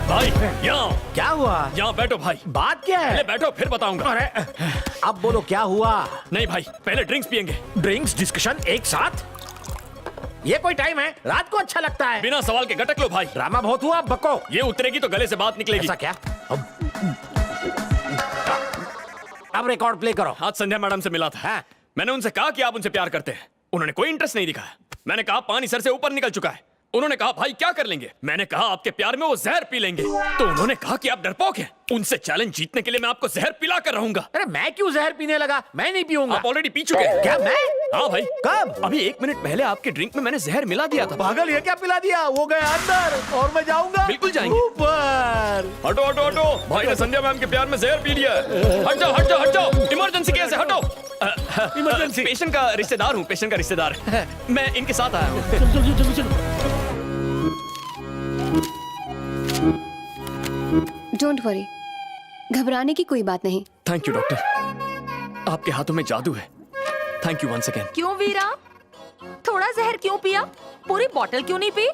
भाई यहाँ क्या हुआ? यहाँ बैठो भाई। बात क्या पहले है? बैठो फिर बताऊंगा। अरे अब बोलो क्या हुआ? नहीं भाई, पहले ड्रिंक्स पियेंगे। ड्रिंक्स डिस्कशन एक साथ? ये कोई टाइम है? रात को अच्छा लगता है। बिना सवाल के गटक लो भाई। ड्रामा बहुत हुआ, बको। ये उतरेगी तो गले से बात निकलेगी। ऐसा क्या? अब रिकॉर्ड प्ले करो। आज संध्या मैडम से मिला था। हाँ। मैंने उनसे कहा कि आप उनसे प्यार करते हैं। उन्होंने कोई इंटरेस्ट नहीं दिखाया। मैंने कहा पानी सर से ऊपर निकल चुका है। उन्होंने कहा भाई क्या कर लेंगे। मैंने कहा आपके प्यार में वो जहर पी लेंगे। तो उन्होंने कहा कि आप डरपोक हैं। उनसे चैलेंज जीतने के लिए मैं आपको जहर पिला कर रहूंगा। अरे मैं क्यों जहर पीने लगा? मैं नहीं पीऊंगा। आप ऑलरेडी पी चुके हैं। क्या मैं? हाँ भाई। कब? अभी 1 मिनट पहले आपके ड्रिंक में मैंने जहर मिला दिया था। पागल, ये क्या पिला दिया? वो गया अंदर और मैं जाऊंगा। बिल्कुल जाएंगे। ऊपर। हटो हटो हटो, भाई ने संध्या मैम के प्यार में जहर पी लिया है। हट जाओ हट जाओ हट जाओ, इमरजेंसी केस है, हटो। इमरजेंसी। पेशेंट का रिश्तेदार हूँ, पेशेंट का रिश्तेदार। मैं इनके साथ आया हूँ। डोंट वरी, घबराने की कोई बात नहीं। थैंक यू डॉक्टर, आपके हाथों में जादू है। Thank you once again. क्यों वीरा, थोड़ा जहर क्यों पिया? पूरी बोतल क्यों नहीं पी?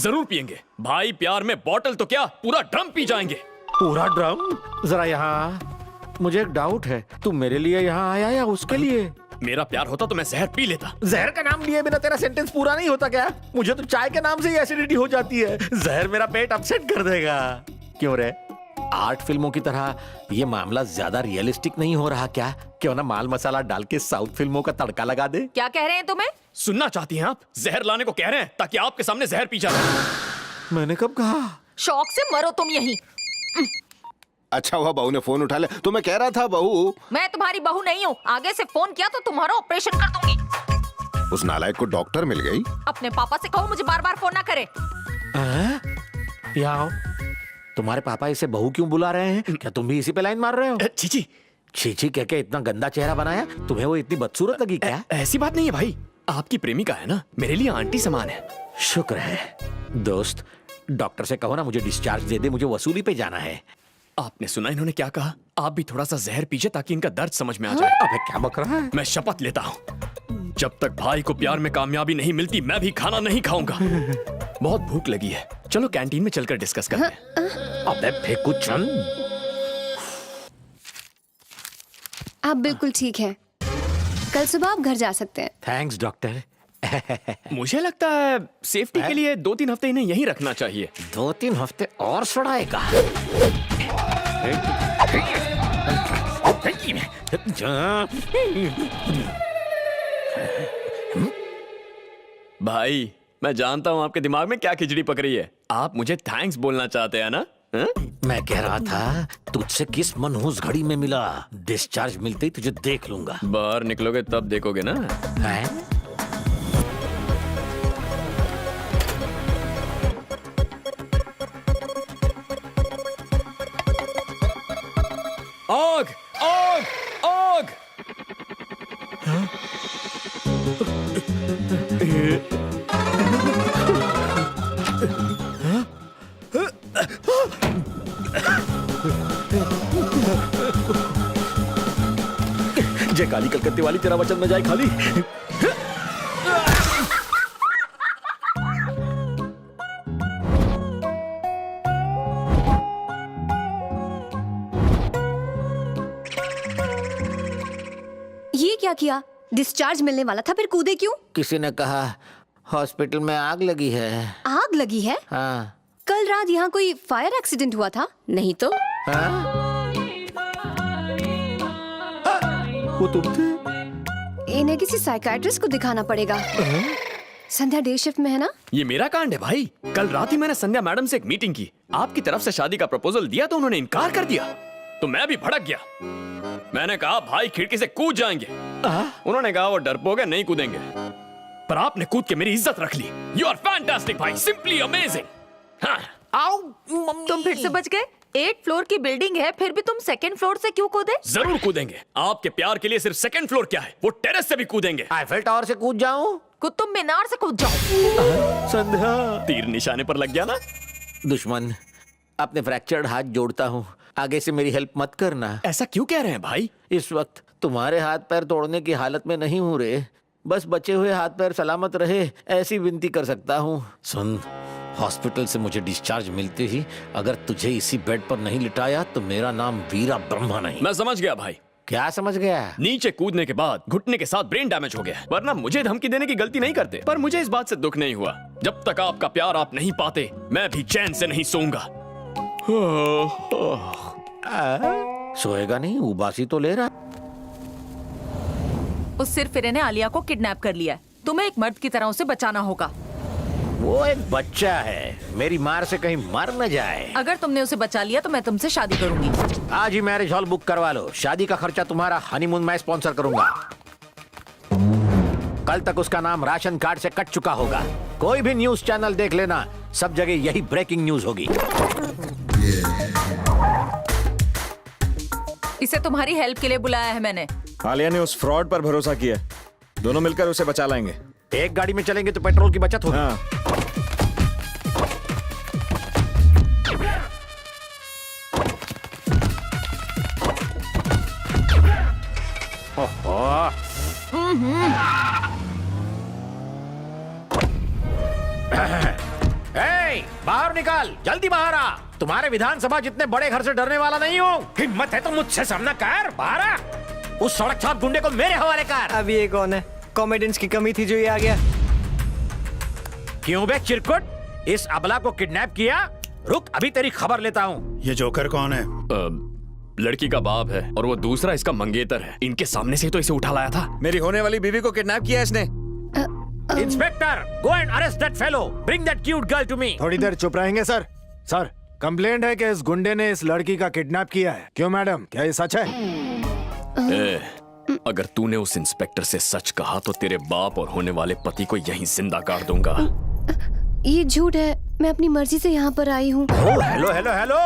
जरूर पियेंगे भाई, प्यार में बोतल तो क्या पूरा ड्रम पी जाएंगे। पूरा ड्रम? जरा यहाँ। मुझे एक डाउट है, तू मेरे लिए यहाँ आया या उसके लिए? मेरा प्यार होता तो मैं जहर पी लेता। जहर का नाम लिए बिना तेरा सेंटेंस पूरा नहीं होता क्या? मुझे तो चाय के नाम से ही एसिडिटी हो जाती है। जहर मेरा पेट अपसेट कर देगा। क्यों रे? आर्ट फिल्मों की तरह ये मामला ज्यादा रियलिस्टिक नहीं हो रहा क्या? क्यों ना माल मसाला डाल के साउथ फिल्मों का तड़का लगा दे? क्या कह रहे हैं तुम्हें? सुनना चाहती हैं आप? जहर लाने को कह रहे हैं ताकि आपके सामने जहर पी जाए। मैंने कब कहा? शौक से मरो तुम यहीं। अच्छा हुआ बहू ने फोन उठा लिया। तो मैं कह रहा था बहू, मैं तुम्हारी बहू नहीं हूँ। आगे से फोन किया तो तुम्हारा ऑपरेशन कर दूंगी। उस नालायक को डॉक्टर मिल गई। अपने पापा से कहो मुझे बार बार फोन ना करे। यहाँ आओ। तुम्हारे पापा इसे बहू क्यों बुला रहे हैं? क्या तुम भी इसी पे लाइन मार रहे हो? चीची छीछी कह के इतना गंदा चेहरा बनाया? तुम्हें वो इतनी बदसूरत लगी क्या? ऐसी बात नहीं है भाई, आपकी प्रेमिका है ना, मेरे लिए आंटी समान है। शुक्र है। दोस्त, डॉक्टर से कहो ना मुझे डिस्चार्ज दे दे, मुझे वसूली पे जाना है। आपने सुना इन्होंने क्या कहा? आप भी थोड़ा सा जहर पीजिए ताकि इनका दर्द समझ में आ जाए। अबे क्या बक रहा है? मैं शपथ लेता हूँ, जब तक भाई को प्यार में कामयाबी नहीं मिलती मैं भी खाना नहीं खाऊंगा। बहुत भूख लगी है, चलो कैंटीन में चलकर डिस्कस करते हैं। अबे फेंकू चंद। आप बिल्कुल ठीक हैं। कल सुबह आप घर जा सकते हैं। Thanks doctor. मुझे लगता है सेफ्टी के लिए 2-3 हफ्ते इन्हें यहीं रखना चाहिए। 2-3 हफ्ते और सड़ाएगा। भाई मैं जानता हूँ आपके दिमाग में क्या खिचड़ी पक रही है। आप मुझे थैंक्स बोलना चाहते हैं ना? मैं कह रहा था तुझसे किस मनहूस घड़ी में मिला। डिस्चार्ज मिलते ही तुझे देख लूंगा। बाहर निकलोगे तब देखोगे ना। हैं? आग आग आग। जय काली कलकत्ते वाली, तेरा वचन में जाए खाली। ये क्या किया? डिस्चार्ज मिलने वाला था, फिर कूदे क्यों? किसी ने कहा हॉस्पिटल में आग लगी है। आग लगी है? हाँ। कल रात यहाँ कोई फायर एक्सीडेंट हुआ था? नहीं तो? हाँ? वो तुम थे? इन्हें किसी साइकियाट्रिस्ट को दिखाना पड़ेगा। संध्या डे शिफ्ट में है ना? ये मेरा कांड है भाई। कल रात ही मैंने संध्या मैडम से एक मीटिंग की। आपकी तरफ से शादी का प्रपोजल दिया तो उन्होंने इनकार कर दिया, तो मैं भी भड़क गया। मैंने कहा भाई खिड़की से कूद जाएंगे। उन्होंने कहा वो डरपोक है, नहीं कूदेंगे। पर आपने कूद के मेरी इज्जत रख ली। यू आर फैंटास्टिक भाई, सिंपली अमेजिंग। हाँ। आओ तुम फिर से बच गए। 8 फ्लोर की बिल्डिंग है, फिर भी तुम 2nd फ्लोर से क्यों कूदे? जरूर कूदेंगे। आपके प्यार के लिए सिर्फ 2nd फ्लोर क्या है, वो टेरेस से भी कूदेंगे। आईफेल टावर से कूद जाऊं? कुतुब मीनार से कूद जाओ। संध्या, तीर निशाने पर लग गया ना। दुश्मन, अपने फ्रैक्चर्ड हाथ जोड़ता हूँ, आगे से मेरी हेल्प मत करना। ऐसा क्यों कह रहे हैं भाई? इस वक्त तुम्हारे हाथ पैर तोड़ने की हालत में नहीं हूँ रे। बस बचे हुए हाथ पैर सलामत रहे ऐसी विनती कर सकता हूँ। सुन, हॉस्पिटल से मुझे डिस्चार्ज मिलते ही अगर तुझे इसी बेड पर नहीं लिटाया तो मेरा नाम वीरा ब्रह्मा नहीं। मैं समझ गया भाई। क्या समझ गया? नीचे कूदने के बाद घुटने के साथ ब्रेन डैमेज हो गया, वरना मुझे धमकी देने की गलती नहीं करते। पर मुझे इस बात से दुख नहीं हुआ, जब तक आपका प्यार आप नहीं पाते मैं भी चैन से नहीं सोऊंगा। सोएगा नहीं, उबासी तो ले रहा। उस सिरफिरे ने आलिया को किडनैप कर लिया है। तुम्हें एक मर्द की तरह उसे बचाना होगा। वो एक बच्चा है, मेरी मार से कहीं मर न जाए। अगर तुमने उसे बचा लिया तो मैं तुमसे शादी करूंगी। आज ही मैरिज हॉल बुक करवा लो, शादी का खर्चा तुम्हारा, हनीमून मैं स्पॉन्सर करूंगा। कल तक उसका नाम राशन कार्ड से कट चुका होगा। कोई भी न्यूज चैनल देख लेना, सब जगह यही ब्रेकिंग न्यूज होगी। इसे तुम्हारी हेल्प के लिए बुलाया है मैंने। आलिया ने उस फ्रॉड पर भरोसा किया, दोनों मिलकर उसे बचा लाएंगे। एक गाड़ी में चलेंगे तो पेट्रोल की बचत होगी। हाँ। बाहर निकाल, जल्दी बाहर आ। तुम्हारे विधानसभा जितने बड़े घर से डरने वाला नहीं हूँ। हिम्मत है तो मुझसे सामना कर, बाहर आ। उस सड़क छाप गुंडे को मेरे हवाले कर। अब ये कौन है? कॉमेडियंस की कमी थी जो ये आ गया। क्यों बे चिरकुट, इस अबला को किडनैप किया? रुक, अभी तेरी खबर लेता हूँ। ये जोकर कौन है? लड़की का बाप है और वो दूसरा इसका मंगेतर है। इनके सामने से ही तो इसे उठा लाया था। मेरी होने वाली बीवी को किडनैप किया इसने। Inspector, go and arrest that fellow, bring that cute girl to me. थोड़ी देर चुप रहेंगे सर? सर, कंप्लेंट है कि इस गुंडे ने इस लड़की का किडनैप किया है। क्यों मैडम, क्या ये सच है? अगर तूने उस इंस्पेक्टर से सच कहा तो तेरे बाप और होने वाले पति को यहीं जिंदा कर दूंगा। ये झूठ है, मैं अपनी मर्जी से यहाँ पर आई हूँ। हेलो हेलो हेलो,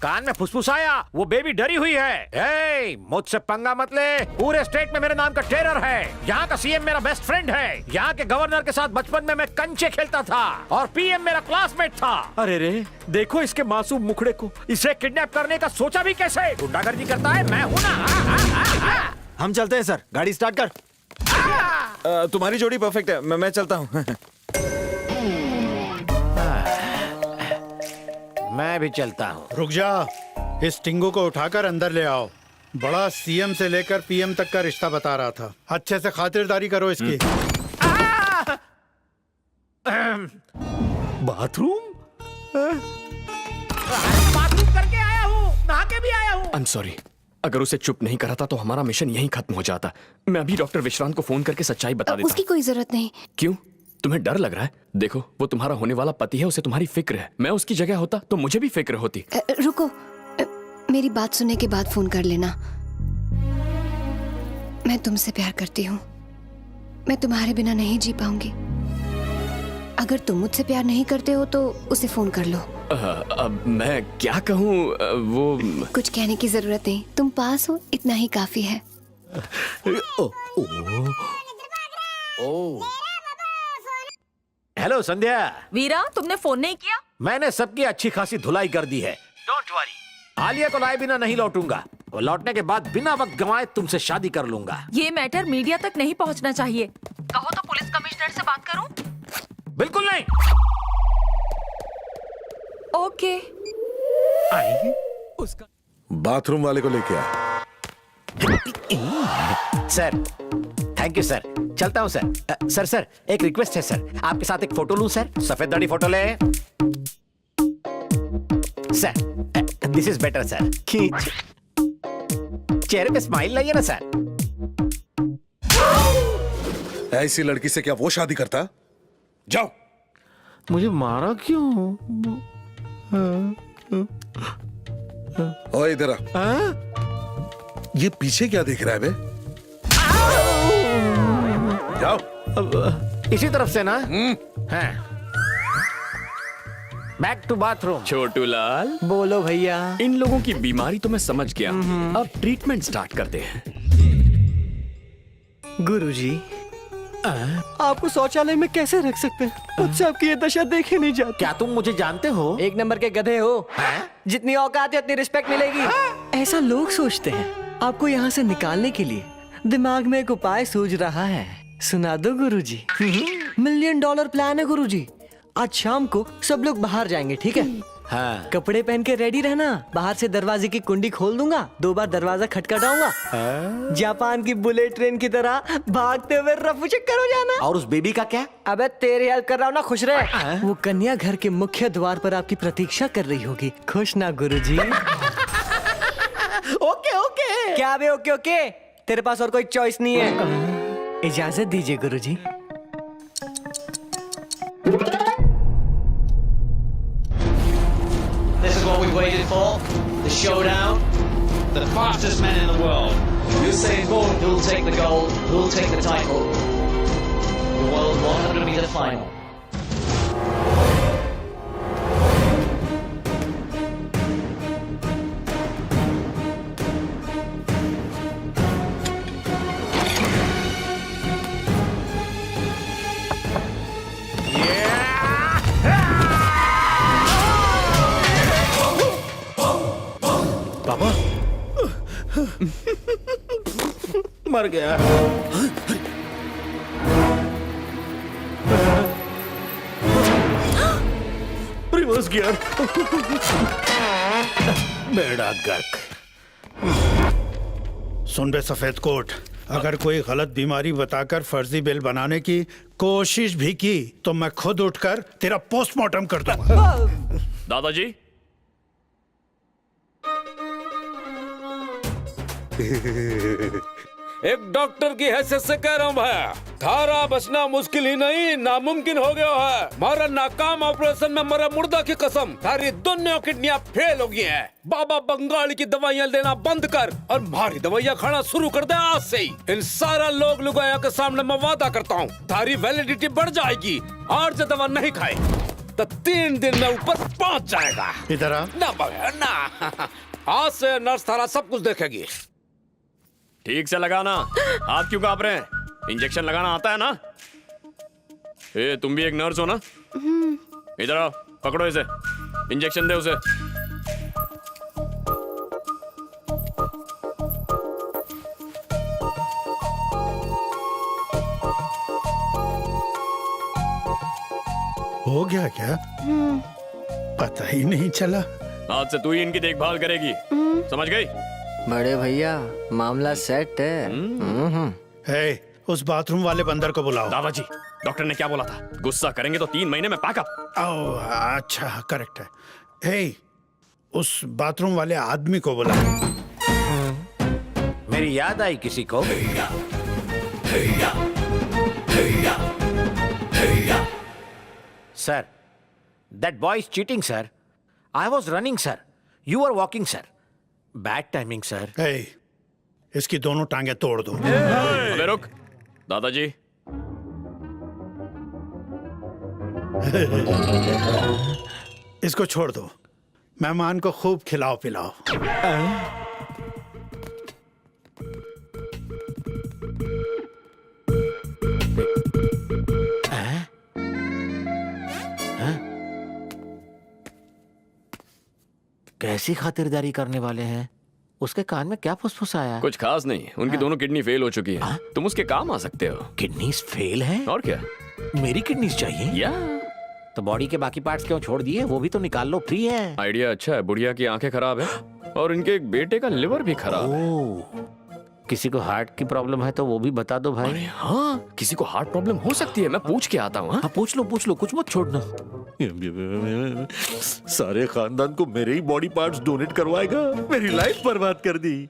कान में फुसफुसाया, वो बेबी डरी हुई है। ए, मुझसे पंगा मत ले, पूरे स्टेट में मेरे नाम का टेरर है। यहाँ का सीएम मेरा बेस्ट फ्रेंड है। यहाँ के गवर्नर के साथ बचपन में मैं कंचे खेलता था और पीएम मेरा क्लासमेट था। अरे रे, देखो इसके मासूम मुखड़े को। इसे किडनैप करने का सोचा भी कैसे? गुंडागर्दी करता है, मैं हूँ ना। हम चलते हैं सर, गाड़ी स्टार्ट कर। तुम्हारी जोड़ी परफेक्ट है, मैं चलता हूँ। मैं भी चलता हूँ। रुक जा, इस टिंगू को उठाकर अंदर ले आओ। बड़ा सीएम से लेकर पीएम तक का रिश्ता बता रहा था। अच्छे से खातिरदारी करो इसकी। बाथरूम? बाथरूम करके आया हूँ, नहा के भी आया हूँ। आई एम सॉरी, अगर उसे चुप नहीं करा था तो हमारा मिशन यहीं खत्म हो जाता। मैं अभी डॉक्टर विश्रांत को फोन करके सच्चाई बता देता। उसकी कोई जरूरत नहीं। क्यों, तुम्हें डर लग रहा है? देखो, वो तुम्हारा होने वाला पति है, उसे तुम्हारी फिक्र है। मैं उसकी जगह होता तो मुझे भी फिक्र होती। रुको, मेरी बात सुनने के बाद फोन कर लेना। मैं तुमसे प्यार करती हूँ, मैं तुम्हारे बिना नहीं जी पाऊंगी। अगर तुम मुझसे प्यार नहीं करते हो तो उसे फोन कर लो। अब मैं क्या कहूँ? वो कुछ कहने की जरूरत नहीं, तुम पास हो इतना ही काफी है। हेलो संध्या। वीरा, तुमने फोन नहीं किया? मैंने सबकी अच्छी खासी धुलाई कर दी है। डोंट वरी, आलिया को लाए बिना नहीं लौटूंगा। वो लौटने के बाद बिना वक्त गंवाए तुमसे शादी कर लूंगा। ये मैटर मीडिया तक नहीं पहुंचना चाहिए। कहो तो पुलिस कमिश्नर से बात करूं? बिल्कुल नहीं। ओके। बाथरूम वाले को लेके आ। सर, थैंक यू सर, चलता हूँ सर। सर, एक रिक्वेस्ट है सर, आपके साथ एक फोटो लूं सर? सफेद दाढ़ी फोटो ले sir. This is better sir. खींच, चेहरे पे स्माइल लाइए ना सर। ऐसी लड़की से क्या वो शादी करता? जाओ। मुझे मारा क्यों? ओ इधर आ। ये पीछे क्या देख रहा है बे? जाओ। अब इसी तरफ से ना? Back to bathroom. Chhotu Lal, बोलो भैया। इन लोगों की बीमारी तो मैं समझ गया। अब ट्रीटमेंट स्टार्ट करते हैं। गुरुजी, आपको शौचालय में कैसे रख सकते हैं? मुझसे आपकी ये दशा देखी नहीं जाती। क्या तुम मुझे जानते हो? एक नंबर के गधे हो। जितनी औकात है उतनी रिस्पेक्ट मिलेगी। ऐसा लोग सोचते हैं। आपको यहाँ से निकालने के लिए दिमाग में एक उपाय सूझ रहा है। सुना दो गुरुजी। $1,000,000 प्लान है गुरुजी। आज शाम को सब लोग बाहर जाएंगे, ठीक है? हाँ। कपड़े पहन के रेडी रहना। बाहर से दरवाजे की कुंडी खोल दूंगा, 2 बार दरवाजा खटखटाऊंगा। जापान की बुलेट ट्रेन की तरह भागते हुए रफू चक्कर हो जाना। और उस बेबी का क्या? अबे तेरी हेल्प कर रहा हूँ ना, खुश रहे। वो कन्या घर के मुख्य द्वार पर आपकी प्रतीक्षा कर रही होगी। खुश ना गुरुजी? Okay okay. क्या बे ओके ओके? तेरे पास और कोई चॉइस नहीं है। इजाजत दीजिए गुरुजी। This is what we waited for. The showdown. The fastest men in the world. Usain Bolt. Who'll take the gold? Who'll take the title? The World 100 meter final. पापा मर गया। Reverse gear. बेड़ा गर्क। सुन बे सफेद कोट, अगर कोई गलत बीमारी बताकर फर्जी बिल बनाने की कोशिश भी की तो मैं खुद उठकर तेरा पोस्टमार्टम कर दूंगा। दादाजी, एक डॉक्टर की हैसियत से कह रहा हूँ भाई, थारा बचना मुश्किल ही नहीं नामुमकिन हो गया है। मारा नाकाम ऑपरेशन में मरा मुर्दा की कसम, थारी दोनों किडनियां फेल हो गई हैं। बाबा बंगाली की दवाइयाँ लेना बंद कर और मारी दवाइयाँ खाना शुरू कर दे आज से ही। इन सारा लोग लुगाया के सामने मैं वादा करता हूँ, थारी वैलिडिटी बढ़ जाएगी। और जो दवा नहीं खाए तो 3 दिन में ऊपर पहुँच जाएगा। इधर आ। ना बगैर ना, आज से नर्स थारा सब कुछ देखेगी। ठीक से लगाना। हाथ क्यों कांप रहे हैं? इंजेक्शन लगाना आता है ना? ए, तुम भी एक नर्स हो ना? इधर आओ, पकड़ो इसे, इंजेक्शन दे उसे। हो गया क्या? पता ही नहीं चला। आज से तू ही इनकी देखभाल करेगी, समझ गई? बड़े भैया मामला सेट है। हे, उस बाथरूम वाले बंदर को बुलाओ। दादाजी, डॉक्टर ने क्या बोला था? गुस्सा करेंगे तो 3 महीने में पैकअप। अच्छा, करेक्ट है। हे, उस बाथरूम वाले आदमी को बुलाओ। मेरी याद आई किसी को? Sir, that boy is cheating, sir. I was running, sir. You were walking, sir. Bad timing, sir. हे, इसकी दोनों टांगे तोड़ दो। अबे रुक, दादाजी। इसको छोड़ दो, मेहमान को खूब खिलाओ पिलाओ। कैसी खातिरदारी करने वाले हैं? उसके कान में क्या फुसफुसाया? कुछ खास नहीं, उनकी दोनों किडनी फेल हो चुकी है। तुम उसके काम आ सकते हो। किडनीज फेल है? और क्या? मेरी किडनीज चाहिए? या तो बॉडी के बाकी पार्ट्स क्यों छोड़ दिए? वो भी तो निकाल लो, फ्री है। आइडिया अच्छा है। बुढ़िया की आंखें खराब है और इनके एक बेटे का लिवर भी खराब है। किसी को हार्ट की प्रॉब्लम है तो वो भी बता दो भाई। हाँ, किसी को हार्ट प्रॉब्लम हो सकती है, मैं पूछ के आता हूँ। हाँ, पूछ लो, कुछ मत छोड़ना। सारे खानदान को मेरे ही बॉडी पार्ट्स डोनेट करवाएगा। मेरी लाइफ बर्बाद कर दी।